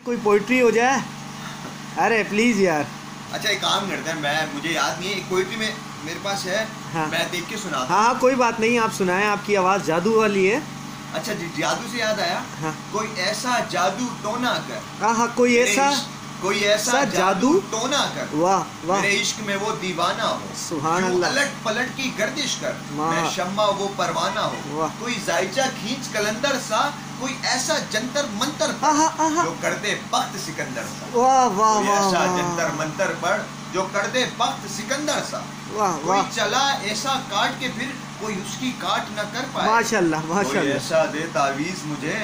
कोई पोइट्री हो जाए। अरे प्लीज यार। अच्छा एक काम करते हैं, मुझे याद नहीं है, एक पोइट्री में मेरे पास है। हाँ। मैं देख के सुनाता हाँ कोई बात नहीं, आप सुनाएं, आपकी आवाज़ जादू वाली है। अच्छा जी, जादू से याद आया। हाँ। कोई ऐसा जादू टोना कर। हाँ कोई ऐसा कोई ऐसा जादू टोना कर। वाह वाह। मेरे इश्क में वो दीवाना हो। सुभान अल्लाह। अलट पलट की गर्दिश कर। मैं शम्मा वो परवाना हो। कोई जायचा खींच कलंदर सा। कोई ऐसा जंतर मंतर जो कर दे बख्त सिकंदर सा। वाह वाह कोई वाह। ऐसा जंतर मंतर पर जो कर दे बख्त सिकंदर सा। वाह कोई वाह। चला ऐसा काट के फिर कोई उसकी काट न कर पाए। माशाल्लाह माशाल्लाह। कोई ऐसा दे तावीज़ मुझे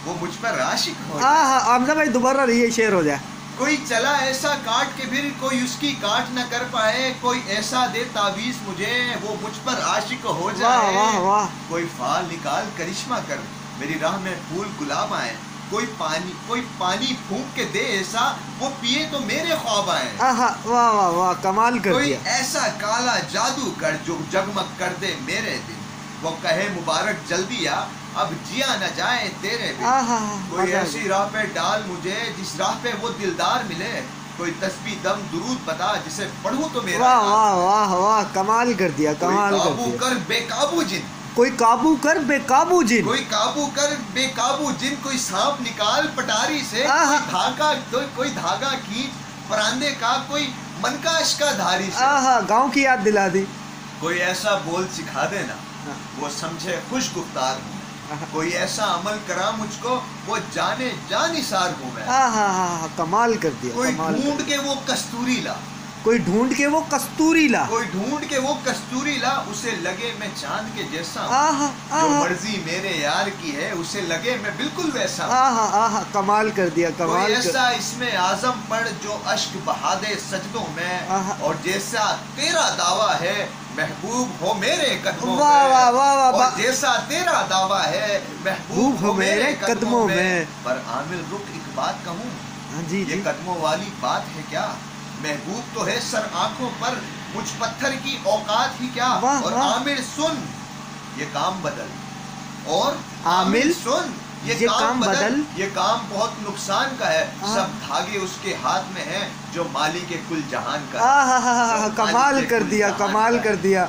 वो मुझ पर आशिक हो। हाँ आमजा भाई दोबारा ये शेर हो जाए। कोई चला ऐसा काट के फिर कोई उसकी काट न कर पाए। कोई ऐसा दे तावीज़ मुझे वो मुझ पर आशिक हो जाए। वाह वाह वाह। कोई फाल निकाल करिश्मा कर मेरी राह में फूल गुलाब आए। कोई पानी फूंक के दे ऐसा वो पिए तो मेरे ख्वाब आए। वाह वाह वाह कमाल कर कोई दिया। ऐसा काला जादू कर जो जगमग कर दे मेरे दिन। वो कहे मुबारक जल्दी आ अब जिया न जाए तेरे बिन। कोई ऐसी राह पे डाल मुझे जिस राह पे वो दिलदार मिले। कोई तस्बीह दम दुरूद बता जिसे पढ़ूं तो मेरा। वाह वाह वाह वाह कमाल कर दिया कमाल कर दिया। कर बेकाबू जिन। कोई काबू कर बेकाबू जिन। कोई काबू कर बेकाबू जिन। कोई सांप निकाल पटारी से। कोई धागा खींच परांदे का। कोई मनकाश का धारी से। गांव की याद दिला दी। कोई ऐसा बोल सिखा देना वो समझे खुश गुफ्तार हूँ। कोई ऐसा अमल करा मुझको वो जाने जानिसार हूँ मैं। कमाल कर दिया। कोई ढूंढ के वो कस्तूरी ला। कोई ढूंढ के वो कस्तूरी ला। कोई ढूंढ के वो कस्तूरी ला। उसे लगे मैं चांद के जैसा हूँ। जो मर्जी मेरे यार की है उसे लगे मैं बिल्कुल वैसा हूँ। कमाल कर दिया कमाल। कोई ऐसा इसमें आजम पढ़ जो अश्क बहा दे सजदों में। और जैसा तेरा दावा है महबूब हो मेरे कदमों में। वाह वाह वाह। जैसा तेरा दावा है महबूब हो मेरे कदमों में। पर आमिर रुक एक बात कहूँ। ये कदमों वाली बात है क्या। महबूब तो है सर आंखों पर मुझ पत्थर की औकात ही क्या। और आमिर सुन ये काम बदल। और आमिर सुन ये काम बदल। ये काम बहुत नुकसान का है। सब धागे उसके हाथ में हैं जो मालिक कुल जहान का। कमाल कर दिया कमाल कर दिया।